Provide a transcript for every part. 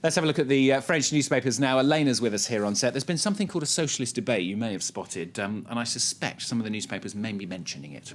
Let's have a look at the French newspapers now. Elena's with us here on set. There's been something called a socialist debate you may have spotted, and I suspect some of the newspapers may be mentioning it.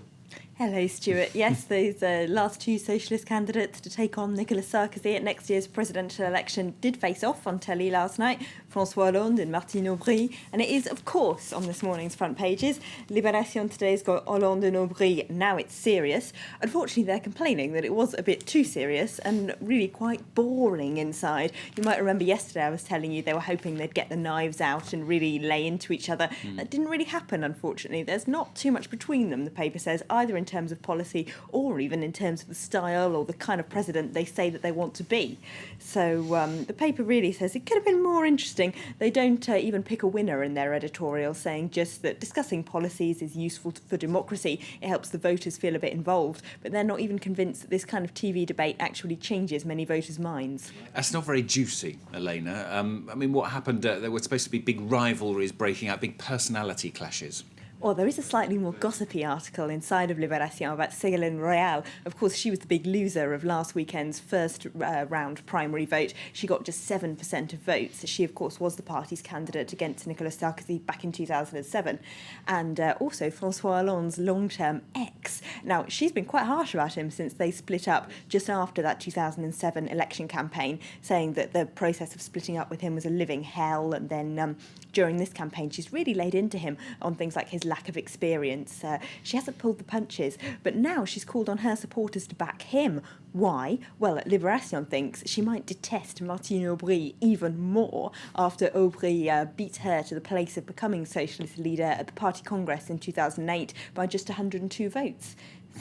Hello, Stuart. Yes, those last two socialist candidates to take on Nicolas Sarkozy at next year's presidential election did face off on telly last night, François Hollande and Martine Aubry, and it is, of course, on this morning's front pages. Libération today's got Hollande and Aubry, now it's serious. Unfortunately, they're complaining that it was a bit too serious and really quite boring inside. You might remember yesterday I was telling you they were hoping they'd get the knives out and really lay into each other. That didn't really happen, unfortunately. There's not too much between them, the paper says, either in terms of policy or even in terms of the style or the kind of president they say that they want to be. So the paper really says it could have been more interesting. They don't even pick a winner in their editorial, saying just that discussing policies is useful for democracy. It helps the voters feel a bit involved, but they're not even convinced that this kind of TV debate actually changes many voters' minds. That's not very juicy, Elena. I mean, what happened? There were supposed to be big rivalries breaking out, big personality clashes. Well, there is a slightly more gossipy article inside of Libération about Ségolène Royal. Of course, she was the big loser of last weekend's first round primary vote. She got just 7% of votes. She, of course, was the party's candidate against Nicolas Sarkozy back in 2007. And also François Hollande's long-term ex. Now, she's been quite harsh about him since they split up just after that 2007 election campaign, saying that the process of splitting up with him was a living hell. And then during this campaign, she's really laid into him on things like his lack of experience. She hasn't pulled the punches, but now she's called on her supporters to back him. Why? Well, Libération thinks she might detest Martine Aubry even more after Aubry beat her to the place of becoming socialist leader at the party congress in 2008 by just 102 votes.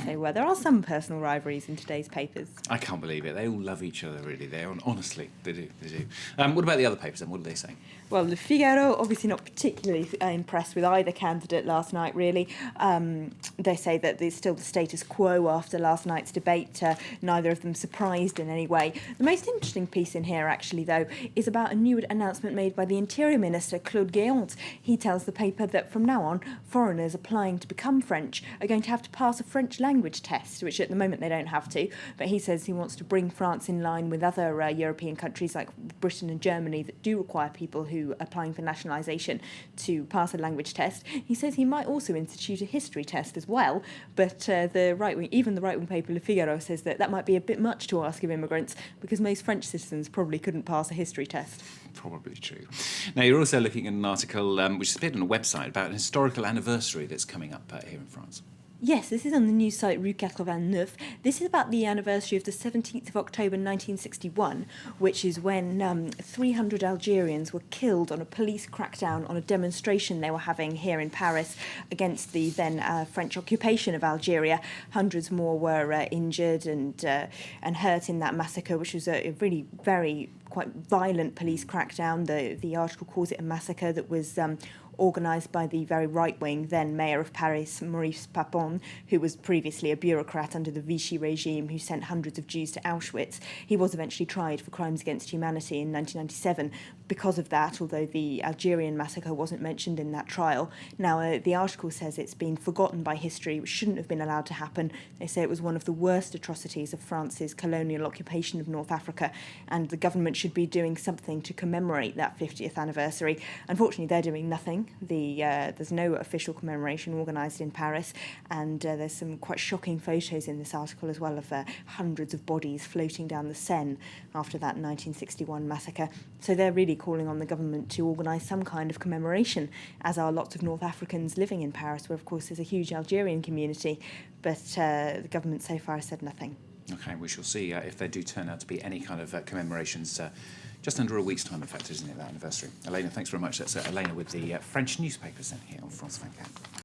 So there are some personal rivalries in today's papers. I can't believe it. They all love each other, really. Honestly, they do. What about the other papers then? What do they say? Well, Le Figaro, obviously not particularly impressed with either candidate last night, really. They say that there's still the status quo after last night's debate, neither of them surprised in any way. The most interesting piece in here, actually, though, is about a new announcement made by the Interior Minister, Claude Guéant. He tells the paper that from now on, foreigners applying to become French are going to have to pass a French language test, which at the moment they don't have to, but he says he wants to bring France in line with other European countries like Britain and Germany that do require people who are applying for nationalisation to pass a language test. He says he might also institute a history test as well, but the right-wing paper Le Figaro says that might be a bit much to ask of immigrants because most French citizens probably couldn't pass a history test. Probably true. Now, you're also looking at an article which appeared on a website about an historical anniversary that's coming up here in France. Yes, this is on the news site Rue 89. This is about the anniversary of the 17th of October 1961, which is when 300 Algerians were killed on a police crackdown on a demonstration they were having here in Paris against the then French occupation of Algeria. Hundreds more were injured and hurt in that massacre, which was a really very quite violent police crackdown. The article calls it a massacre that was organised by the very right-wing then Mayor of Paris, Maurice Papon, who was previously a bureaucrat under the Vichy regime who sent hundreds of Jews to Auschwitz. He was eventually tried for crimes against humanity in 1997 because of that, although the Algerian massacre wasn't mentioned in that trial. Now, the article says it's been forgotten by history, which shouldn't have been allowed to happen. They say it was one of the worst atrocities of France's colonial occupation of North Africa, and the government should be doing something to commemorate that 50th anniversary. Unfortunately, they're doing nothing. There's no official commemoration organised in Paris, and there's some quite shocking photos in this article as well of hundreds of bodies floating down the Seine after that 1961 massacre. So they're really calling on the government to organise some kind of commemoration, as are lots of North Africans living in Paris, where of course there's a huge Algerian community, but the government so far has said nothing. OK, we shall see if there do turn out to be any kind of commemorations just under a week's time, in fact, isn't it, that anniversary? Elena, thanks very much. That's Elena with the French newspapers then here on France 24.